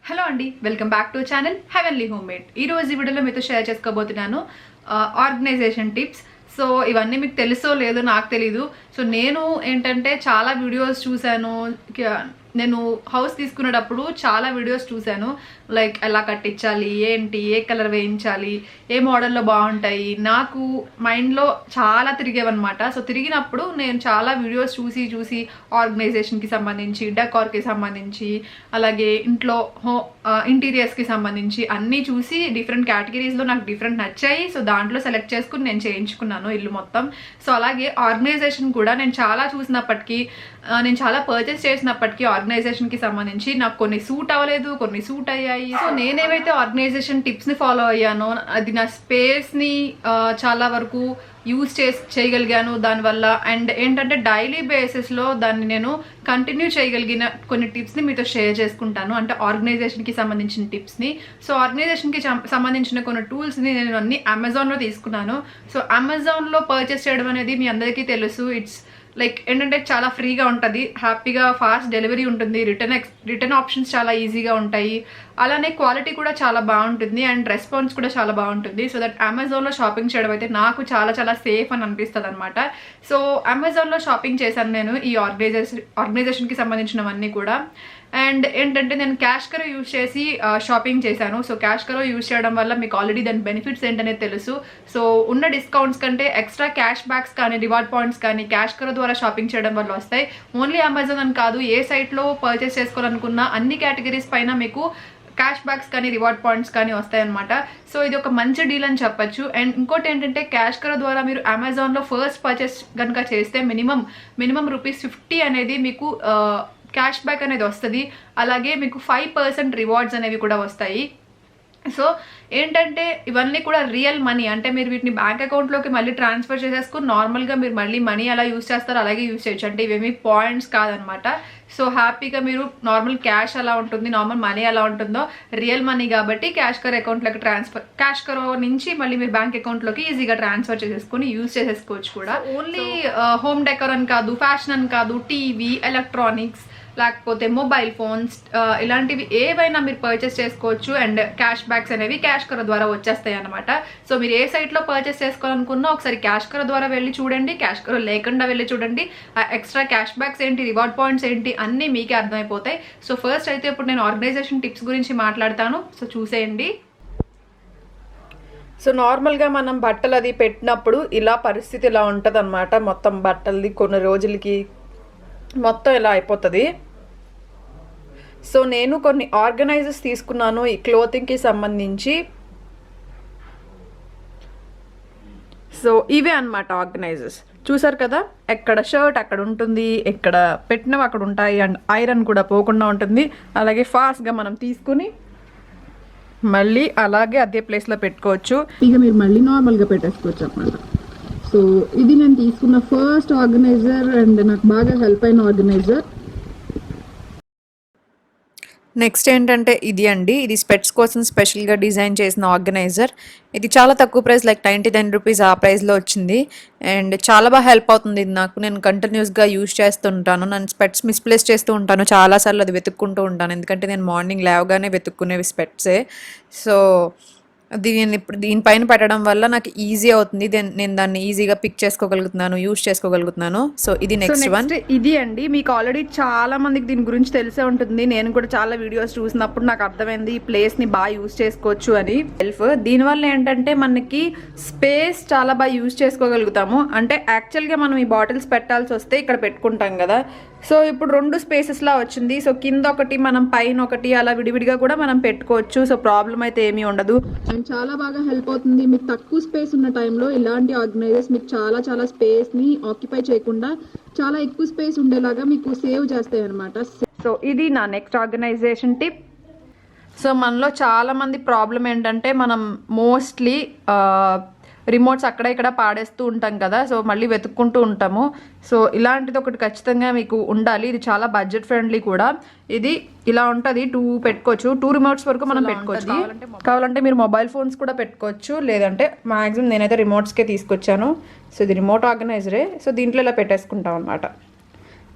Hello అండి, welcome back to channel heavenly home made. ఈ రోజు ఈ వీడియోలో మీతో షేర్ చేసుకోబోతున్నాను ఆర్గనైజేషన్ టిప్స్. సో ఇవన్నీ మీకు తెలుసో లేదో నాకు తెలీదు. సో నేను ఏంటంటే చాలా వీడియోస్ చూశాను. నేను హౌస్ తీసుకునేటప్పుడు చాలా వీడియోస్ చూశాను. లైక్ ఎలా కట్టించాలి, ఏంటి, ఏ కలర్ వేయించాలి, ఏ మోడల్లో బాగుంటాయి, నాకు మైండ్లో చాలా తిరిగేవన్నమాట. సో తిరిగినప్పుడు నేను చాలా వీడియోస్ చూసి ఆర్గనైజేషన్కి సంబంధించి, డెకార్కి సంబంధించి, అలాగే ఇంట్లో ఇంటీరియర్స్కి సంబంధించి అన్నీ చూసి డిఫరెంట్ కేటగిరీస్లో నాకు డిఫరెంట్ నచ్చాయి. సో దాంట్లో సెలెక్ట్ చేసుకుని నేను చేయించుకున్నాను ఇల్లు మొత్తం. సో అలాగే ఆర్గనైజేషన్ కూడా నేను చాలా చూసినప్పటికీ, నేను చాలా పర్చేస్ చేసినప్పటికీ ఆర్గనైజేషన్కి సంబంధించి నాకు కొన్ని సూట్ అవ్వలేదు, కొన్ని సూట్ అయ్యాయి. సో నేనేవైతే ఆర్గనైజేషన్ టిప్స్ని ఫాలో అయ్యానో అది నా స్పేస్ని చాలా వరకు యూజ్ చేయగలిగాను దానివల్ల. అండ్ ఏంటంటే డైలీ బేసిస్లో దాన్ని నేను కంటిన్యూ చేయగలిగిన కొన్ని టిప్స్ని మీతో షేర్ చేసుకుంటాను, అంటే ఆర్గనైజేషన్కి సంబంధించిన టిప్స్ని. సో ఆర్గనైజేషన్కి సంబంధించిన కొన్ని టూల్స్ని నేను అన్ని అమెజాన్లో తీసుకున్నాను. సో అమెజాన్లో పర్చేస్ చేయడం అనేది మీ అందరికీ తెలుసు. ఇట్స్ లైక్ ఏంటంటే చాలా ఫ్రీగా ఉంటుంది, హ్యాపీగా ఫాస్ట్ డెలివరీ ఉంటుంది, రిటర్న్ ఆప్షన్స్ చాలా ఈజీగా ఉంటాయి, అలానే క్వాలిటీ కూడా చాలా బాగుంటుంది అండ్ రెస్పాన్స్ కూడా చాలా బాగుంటుంది. సో దట్ అమెజాన్లో షాపింగ్ చేయడం అయితే నాకు చాలా సేఫ్ అని అనిపిస్తుంది అనమాట. సో అమెజాన్లో షాపింగ్ చేశాను నేను ఈ ఆర్గనైజేషన్కి సంబంధించినవన్నీ కూడా. అండ్ ఏంటంటే నేను క్యాష్ కరో యూజ్ చేసి షాపింగ్ చేశాను. సో క్యాష్ కరో యూజ్ చేయడం వల్ల మీకు ఆల్రెడీ దాని బెనిఫిట్స్ ఏంటనేది తెలుసు. సో ఉన్న డిస్కౌంట్స్ కంటే ఎక్స్ట్రా క్యాష్ బ్యాక్స్ కానీ, రివార్డ్ పాయింట్స్ కానీ క్యాష్ కరో ద్వారా షాపింగ్ చేయడం వల్ల వస్తాయి. ఓన్లీ అమెజాన్ అని కాదు, ఏ సైట్లో పర్చేస్ చేసుకోవాలనుకున్న అన్ని కేటగిరీస్ పైన మీకు క్యాష్ బ్యాక్స్ కానీ, రివార్డ్ పాయింట్స్ కానీ వస్తాయన్నమాట. సో ఇది ఒక మంచి డీల్ అని చెప్పచ్చు. అండ్ ఇంకోటి ఏంటంటే క్యాష్ కరో ద్వారా మీరు అమెజాన్లో ఫస్ట్ పర్చేస్ కనుక చేస్తే మినిమం ₹50 అనేది మీకు క్యాష్ బ్యాక్ అనేది వస్తుంది. అలాగే మీకు 5% రివార్డ్స్ అనేవి కూడా వస్తాయి. సో ఏంటంటే ఇవన్నీ కూడా రియల్ మనీ, అంటే మీరు వీటిని బ్యాంక్ అకౌంట్లోకి మళ్ళీ ట్రాన్స్ఫర్ చేసేసుకుని నార్మల్గా మీరు మళ్ళీ మనీ ఎలా యూజ్ చేస్తారో అలాగే యూజ్ చేయొచ్చు, అంటే ఇవేమీ పాయింట్స్ కాదనమాట. సో హ్యాపీగా మీరు నార్మల్ క్యాష్ ఎలా ఉంటుంది, నార్మల్ మనీ ఎలా ఉంటుందో రియల్ మనీ కాబట్టి క్యాష్ కరో అకౌంట్లోకి క్యాష్ కరో నుంచి మళ్ళీ మీరు బ్యాంక్ అకౌంట్లోకి ఈజీగా ట్రాన్స్ఫర్ చేసేసుకుని యూజ్ చేసేసుకోవచ్చు కూడా. ఓన్లీ హోమ్ డెకర్ అని కాదు, ఫ్యాషన్ అని కాదు, టీవీ, ఎలక్ట్రానిక్స్, లేకపోతే మొబైల్ ఫోన్స్, ఇలాంటివి ఏవైనా మీరు పర్చేస్ చేసుకోవచ్చు. అండ్ క్యాష్ బ్యాక్స్ అనేవి క్యాష్ కరో ద్వారా వచ్చేస్తాయి అనమాట. సో మీరు ఏ సైట్లో పర్చేస్ చేసుకోవాలనుకున్నా ఒకసారి క్యాష్ కరో ద్వారా వెళ్ళి చూడండి, క్యాష్ కరో లేకుండా వెళ్ళి చూడండి. ఎక్స్ట్రా క్యాష్ బ్యాక్స్ ఏంటి, రివార్డ్ పాయింట్స్ ఏంటి అన్నీ మీకే అర్థమైపోతాయి. సో ఫస్ట్ అయితే ఇప్పుడు నేను ఆర్గనైజేషన్ టిప్స్ గురించి మాట్లాడతాను. సో చూసేయండి. సో నార్మల్గా మనం బట్టలు అది పెట్టినప్పుడు ఇలా పరిస్థితి ఇలా ఉంటుంది అనమాట. మొత్తం బట్టలది కొన్ని రోజులకి మొత్తం ఇలా అయిపోతుంది. సో నేను కొన్ని ఆర్గనైజర్స్ తీసుకున్నాను ఈ క్లోతింగ్కి సంబంధించి. సో ఇవే అన్నమాట ఆర్గనైజర్స్. చూసారు కదా, ఎక్కడ షర్ట్ అక్కడ ఉంటుంది, ఎక్కడ పెట్టినవి అక్కడ ఉంటాయి, అండ్ ఐరన్ కూడా పోకుండా ఉంటుంది. అలాగే ఫాస్ట్గా మనం తీసుకుని మళ్ళీ అలాగే అదే ప్లేస్లో పెట్టుకోవచ్చు. ఇక మీరు మళ్ళీ నార్మల్గా పెట్టేసుకోవచ్చు అన్నమాట. సో ఇది నేను తీసుకున్న ఫస్ట్ ఆర్గనైజర్ అండ్ నాకు బాగా హెల్ప్ అయిన ఆర్గనైజర్. నెక్స్ట్ ఏంటంటే ఇది అండి, ఇది స్పెట్స్ కోసం స్పెషల్గా డిజైన్ చేసిన ఆర్గనైజర్. ఇది చాలా తక్కువ ప్రైస్, లైక్ ₹99 ఆ ప్రైస్లో వచ్చింది. అండ్ చాలా బాగా హెల్ప్ అవుతుంది ఇది నాకు. నేను కంటిన్యూస్గా యూజ్ చేస్తుంటాను. నేను స్పెట్స్ మిస్ప్లేస్ చేస్తూ ఉంటాను చాలాసార్లు, అది వెతుక్కుంటూ ఉంటాను, ఎందుకంటే నేను మార్నింగ్ లేవగానే వెతుక్కునేవి స్పెట్సే. సో ఇప్పుడు దీనిపైన పెట్టడం వల్ల నాకు ఈజీ అవుతుంది, నేను దాన్ని ఈజీగా పిక్ చేసుకోగలుగుతున్నాను, యూజ్ చేసుకోగలుగుతున్నాను. సో ఇది నెక్స్ట్ వన్. ఇది అండి, మీకు ఆల్రెడీ చాలా మందికి దీని గురించి తెలిసే ఉంటుంది. నేను కూడా చాలా వీడియోస్ చూసినప్పుడు నాకు అర్థమైంది ఈ ప్లేస్ని బాగా యూజ్ చేసుకోవచ్చు అని. దీనివల్ల ఏంటంటే మనకి స్పేస్ చాలా బాగా యూజ్ చేసుకోగలుగుతాము. అంటే యాక్చువల్గా మనం ఈ బాటిల్స్ పెట్టాల్సి వస్తే ఇక్కడ పెట్టుకుంటాం కదా. సో ఇప్పుడు 2 స్పేసెస్లా వచ్చింది. సో కింద ఒకటి, మనం పైన ఒకటి, అలా విడివిడిగా కూడా మనం పెట్టుకోవచ్చు. సో ప్రాబ్లం అయితే ఏమీ ఉండదు అండ్ చాలా బాగా హెల్ప్ అవుతుంది. మీకు తక్కువ స్పేస్ ఉన్న టైంలో ఇలాంటి ఆర్గనైజర్స్ మీకు చాలా స్పేస్ని ఆక్యుపై చేయకుండా చాలా ఎక్కువ స్పేస్ ఉండేలాగా మీకు సేవ్ చేస్తాయి అనమాట. సో ఇది నా నెక్స్ట్ ఆర్గనైజేషన్ టిప్. సో మనలో చాలామంది ప్రాబ్లం ఏంటంటే మనం మోస్ట్లీ రిమోట్స్ అక్కడ ఇక్కడ పాడేస్తూ ఉంటాం కదా. సో మళ్ళీ వెతుక్కుంటూ ఉంటాము. సో ఇలాంటిది ఒకటి ఖచ్చితంగా మీకు ఉండాలి. ఇది చాలా బడ్జెట్ ఫ్రెండ్లీ కూడా. ఇది ఇలా ఉంటుంది, 2 పెట్టుకోవచ్చు, 2 రిమోట్స్ వరకు మనం పెట్టుకోవచ్చు. కావాలంటే మీరు మొబైల్ ఫోన్స్ కూడా పెట్టుకోవచ్చు, లేదంటే మ్యాక్సిమం నేనైతే రిమోట్స్కే తీసుకొచ్చాను. సో ఇది రిమోట్ ఆర్గనైజరే. సో దీంట్లో ఇలా పెట్టేసుకుంటాం అనమాట.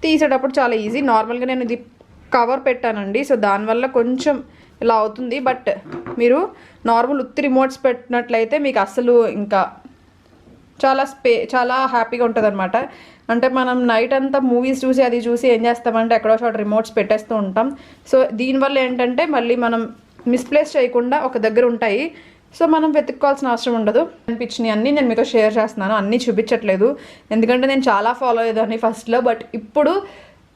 తీసేటప్పుడు చాలా ఈజీ. నార్మల్గా నేను ఇది కవర్ పెట్టానండి. సో దానివల్ల కొంచెం ఇలా అవుతుంది. బట్ మీరు నార్మల్ ఉత్తి రిమోట్స్ పెట్టినట్లయితే మీకు అస్సలు ఇంకా చాలా హ్యాపీగా ఉంటుంది అనమాట. అంటే మనం నైట్ అంతా మూవీస్ చూసి అది చూసి ఏం చేస్తామంటే ఎక్కడో చోట రిమోట్స్ పెట్టేస్తూ ఉంటాం. సో దీనివల్ల ఏంటంటే మళ్ళీ మనం మిస్ప్లేస్ చేయకుండా ఒక దగ్గర ఉంటాయి. సో మనం వెతుక్కోవాల్సిన అవసరం ఉండదు. అనిపించినవి అన్నీ నేను మీతో షేర్ చేస్తున్నాను, అన్నీ చూపించట్లేదు. ఎందుకంటే నేను చాలా ఫాలో అయ్యేదాన్ని ఫస్ట్లో, బట్ ఇప్పుడు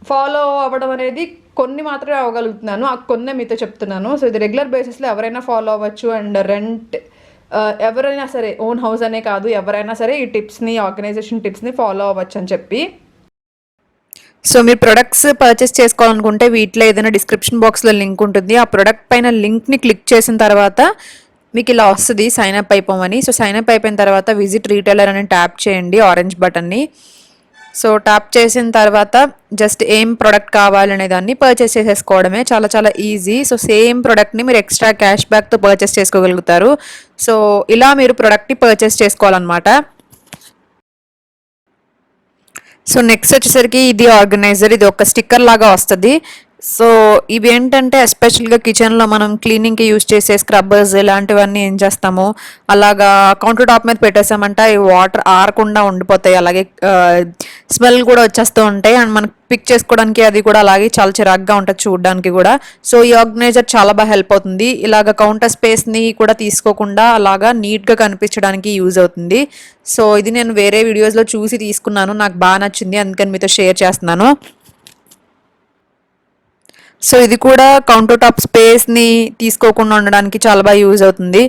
ఫాలో అవ్వడం అనేది కొన్ని మాత్రమే అవ్వగలుగుతున్నాను. ఆ కొన్నే మీతో చెప్తున్నాను. సో ఇది రెగ్యులర్ బేసిస్లో ఎవరైనా ఫాలో అవ్వచ్చు. అండ్ రెంట్ ఎవరైనా సరే, ఓన్ హౌస్ అనే కాదు, ఎవరైనా సరే ఈ టిప్స్ని, ఆర్గనైజేషన్ టిప్స్ని ఫాలో అవ్వచ్చు అని చెప్పి. సో మీరు ప్రొడక్ట్స్ పర్చేస్ చేసుకోవాలనుకుంటే వీటిలో ఏదైనా డిస్క్రిప్షన్ బాక్స్లో లింక్ ఉంటుంది. ఆ ప్రొడక్ట్ పైన లింక్ని క్లిక్ చేసిన తర్వాత మీకు ఇలా వస్తుంది సైన్ అప్ అయిపోమని. సో సైన్ అప్ అయిపోయిన తర్వాత విజిట్ రీటైలర్ అని ట్యాప్ చేయండి, ఆరెంజ్ బటన్ని. సో ట్యాప్ చేసిన తర్వాత జస్ట్ ఏం ప్రోడక్ట్ కావాలనే దాన్ని పర్చేస్ చేసేసుకోవడమే. చాలా చాలా ఈజీ. సో సేమ్ ప్రోడక్ట్ని మీరు ఎక్స్ట్రా క్యాష్ బ్యాక్తో పర్చేస్ చేసుకోగలుగుతారు. సో ఇలా మీరు ప్రోడక్ట్ని పర్చేస్ చేసుకోవాలన్నమాట. సో నెక్స్ట్ వచ్చేసరికి ఇది ఆర్గనైజర్. ఇది ఒక స్టిక్కర్ లాగా వస్తుంది. సో ఇవి ఏంటంటే ఎస్పెషల్గా కిచెన్లో మనం క్లీనింగ్కి యూజ్ చేసే స్క్రబ్బర్స్ ఇలాంటివన్నీ ఏం చేస్తాము, అలాగా కౌంటర్ టాప్ మీద పెట్టేసామంటే అవి వాటర్ ఆరకుండా ఉండిపోతాయి. అలాగే స్మెల్ కూడా వచ్చేస్తూ ఉంటాయి. అండ్ మనకి పిక్ చేసుకోవడానికి అది కూడా అలాగే చాలా చిరాగ్గా ఉంటుంది చూడడానికి కూడా. సో ఈ ఆర్గనైజర్ చాలా బాగా హెల్ప్ అవుతుంది. ఇలాగ కౌంటర్ స్పేస్ని కూడా తీసుకోకుండా అలాగా నీట్గా కనిపించడానికి యూజ్ అవుతుంది. సో ఇది నేను వేరే వీడియోస్లో చూసి తీసుకున్నాను, నాకు బాగా నచ్చింది, అందుకని మీతో షేర్ చేస్తున్నాను. సో ఇది కూడా కౌంటర్ టాప్ స్పేస్ని తీసుకోకుండా ఉండడానికి చాలా బాగా యూజ్ అవుతుంది.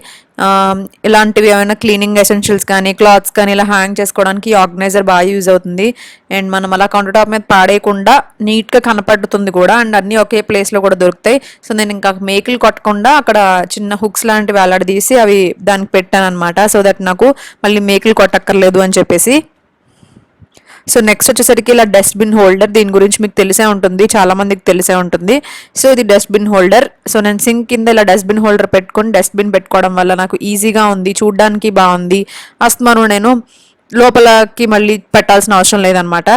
ఇలాంటివి ఏమైనా క్లీనింగ్ ఎసెన్షియల్స్ కానీ క్లాత్స్ కానీ ఇలా హ్యాంగ్ చేసుకోవడానికి ఈ ఆర్గనైజర్ బాగా యూజ్ అవుతుంది. అండ్ మనం అలా కౌంటర్ టాప్ మీద పాడేయకుండా నీట్గా కనపడుతుంది కూడా. అండ్ అన్నీ ఒకే ప్లేస్లో కూడా దొరుకుతాయి. సో నేను ఇంకా మేకులు కొట్టకుండా అక్కడ చిన్న హుక్స్ లాంటివి వేలాడదీసి అవి దానికి పెట్టాను అనమాట. సో దట్ నాకు మళ్ళీ మేకులు కొట్టక్కర్లేదు అని చెప్పేసి. సో నెక్స్ట్ వచ్చేసరికి ఇలా డస్ట్బిన్ హోల్డర్. దీని గురించి మీకు తెలిసే ఉంటుంది, చాలా మందికి తెలిసే ఉంటుంది. సో ఇది డస్ట్బిన్ హోల్డర్. సో నేను సింక్ కింద ఇలా డస్ట్బిన్ హోల్డర్ పెట్టుకొని డస్ట్బిన్ పెట్టుకోవడం వల్ల నాకు ఈజీగా ఉంది, చూడ్డానికి బాగుంది. అస్తమాను నేను లోపలకి మళ్ళీ పెట్టాల్సిన అవసరం లేదనమాట.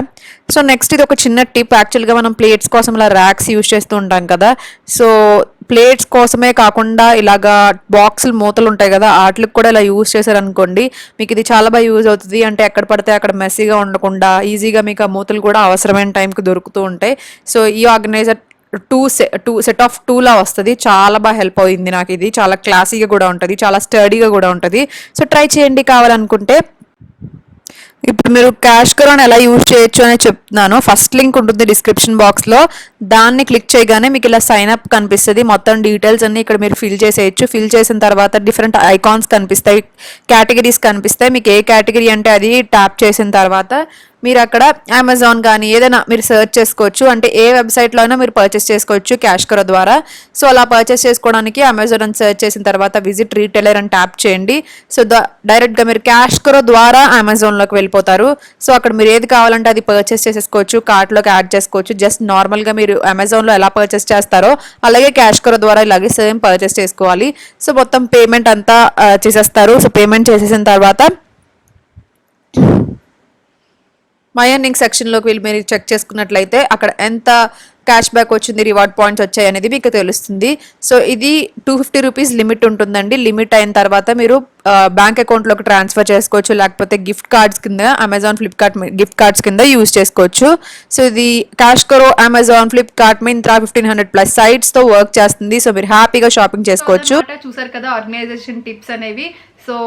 సో నెక్స్ట్ ఇది ఒక చిన్న టిప్. యాక్చువల్గా మనం ప్లేట్స్ కోసం ఇలా ర్యాక్స్ యూజ్ చేస్తూ ఉంటాం కదా. సో ప్లేట్స్ కోసమే కాకుండా ఇలాగా బాక్సులు మూతలు ఉంటాయి కదా, వాటికి కూడా ఇలా యూజ్ చేశారనుకోండి మీకు ఇది చాలా బాగా యూజ్ అవుతుంది. అంటే ఎక్కడ పడితే అక్కడ మెస్సీగా ఉండకుండా ఈజీగా మీకు ఆ మూతలు కూడా అవసరమైన టైంకి దొరుకుతూ ఉంటాయి. సో ఈ ఆర్గనైజర్ సెట్ ఆఫ్ టూలా వస్తుంది. చాలా బాగా హెల్ప్ అయింది నాకు. ఇది చాలా క్లాసీగా కూడా ఉంటుంది, చాలా స్టడీగా కూడా ఉంటుంది. సో ట్రై చేయండి కావాలనుకుంటే. ఇప్పుడు మీరు క్యాష్ కరోన్ ఎలా యూజ్ చేయొచ్చు అని చెప్తున్నాను. ఫస్ట్ లింక్ ఉంటుంది డిస్క్రిప్షన్ బాక్స్లో, దాన్ని క్లిక్ చేయగానే మీకు ఇలా సైన్ అప్ కనిపిస్తుంది. మొత్తం డీటెయిల్స్ అన్ని ఇక్కడ మీరు ఫిల్ చేసేయచ్చు. ఫిల్ చేసిన తర్వాత డిఫరెంట్ ఐకాన్స్ కనిపిస్తాయి, కేటగిరీస్ కనిపిస్తాయి. మీకు ఏ కేటగిరీ అంటే అది ట్యాప్ చేసిన తర్వాత మీరు అక్కడ అమెజాన్ కానీ ఏదైనా మీరు సెర్చ్ చేసుకోవచ్చు. అంటే ఏ వెబ్సైట్లో అయినా మీరు పర్చేస్ చేసుకోవచ్చు క్యాష్ కరో ద్వారా. సో అలా పర్చేస్ చేసుకోవడానికి అమెజాన్ అని సెర్చ్ చేసిన తర్వాత విజిట్ రీటైలర్ అని ట్యాప్ చేయండి. సో డైరెక్ట్గా మీరు క్యాష్ కరో ద్వారా అమెజాన్లోకి వెళ్ళిపోతారు. సో అక్కడ మీరు ఏది కావాలంటే అది పర్చేస్ చేసేసుకోవచ్చు, కార్ట్లోకి యాడ్ చేసుకోవచ్చు. జస్ట్ నార్మల్గా మీరు అమెజాన్లో ఎలా పర్చేస్ చేస్తారో అలాగే క్యాష్ కరో ద్వారా ఇలాగే సేమ్ పర్చేస్ చేసుకోవాలి. సో మొత్తం పేమెంట్ అంతా చేసేస్తారు. సో పేమెంట్ చేసేసిన తర్వాత మై ఎర్నింగ్ సెక్షన్లోకి వెళ్ళి మీరు చెక్ చేసుకున్నట్లయితే అక్కడ ఎంత క్యాష్ బ్యాక్ వచ్చింది, రివార్డ్ పాయింట్స్ వచ్చాయి అనేది మీకు తెలుస్తుంది. సో ఇది 250 రూపీస్ లిమిట్ ఉంటుందండి. లిమిట్ అయిన తర్వాత మీరు బ్యాంక్ అకౌంట్లోకి ట్రాన్స్ఫర్ చేసుకోవచ్చు, లేకపోతే గిఫ్ట్ కార్డ్స్ కింద అమెజాన్ ఫ్లిప్కార్ట్ గిఫ్ట్ కార్డ్స్ కింద యూజ్ చేసుకోవచ్చు. సో ఇది క్యాష్ కరో అమెజాన్ ఫ్లిప్కార్ట్ మింత్రా 1500+ సైట్స్తో వర్క్ చేస్తుంది. సో మీరు హ్యాపీగా షాపింగ్ చేసుకోవచ్చు. చూసారు కదా ఆర్గనైజేషన్ టిప్స్ అనేవి. సో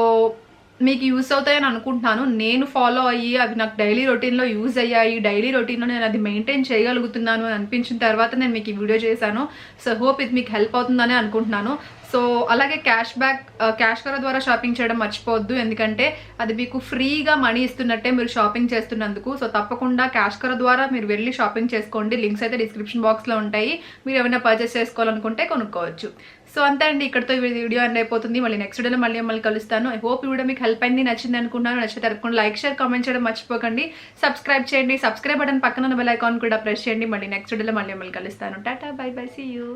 మీకు యూస్ అవుతాయని అనుకుంటున్నాను. నేను ఫాలో అయ్యి అవి నాకు డైలీ రొటీన్లో యూజ్ అయ్యాయి. డైలీ రొటీన్లో నేను అది మెయింటైన్ చేయగలుగుతున్నాను అని అనిపించిన తర్వాత నేను మీకు ఈ వీడియో చేశాను. సో హోప్ ఇది మీకు హెల్ప్ అవుతుందని అనుకుంటున్నాను. సో అలాగే క్యాష్ కరో ద్వారా షాపింగ్ చేయడం మర్చిపోవద్దు, ఎందుకంటే అది మీకు ఫ్రీగా మనీ ఇస్తున్నట్టే మీరు షాపింగ్ చేస్తున్నందుకు. సో తప్పకుండా క్యాష్ కరో ద్వారా మీరు వెళ్ళి షాపింగ్ చేసుకోండి. లింక్స్ అయితే డిస్క్రిప్షన్ బాక్స్లో ఉంటాయి. మీరు ఏమైనా పర్చేస్ చేసుకోవాలనుకుంటే కొనుక్కోవచ్చు. సో అంతే అండి, ఇక్కడితో వీడియో ఎండ్ అయిపోతుంది. మళ్ళీ నెక్స్ట్ వీడియోలో మళ్ళీ కలుస్తాను. ఐ హోప్ ఈ వీడియో మీకు హెల్ప్ అయింది, నచ్చింది అనుకుంటున్నాను. నచ్చితే తప్పకుండా లైక్, షేర్, కామెంట్ చేయడం మర్చిపోకండి. సబ్స్క్రైబ్ చేయండి. సబ్స్క్రైబ్ బటన్ పక్కన బెల్ ఐకాన్ కూడా ప్రెస్ చేయండి. మళ్ళీ నెక్స్ట్ వీడియోలో మళ్ళీ కలుస్తాను. Tata, bye bye, see you.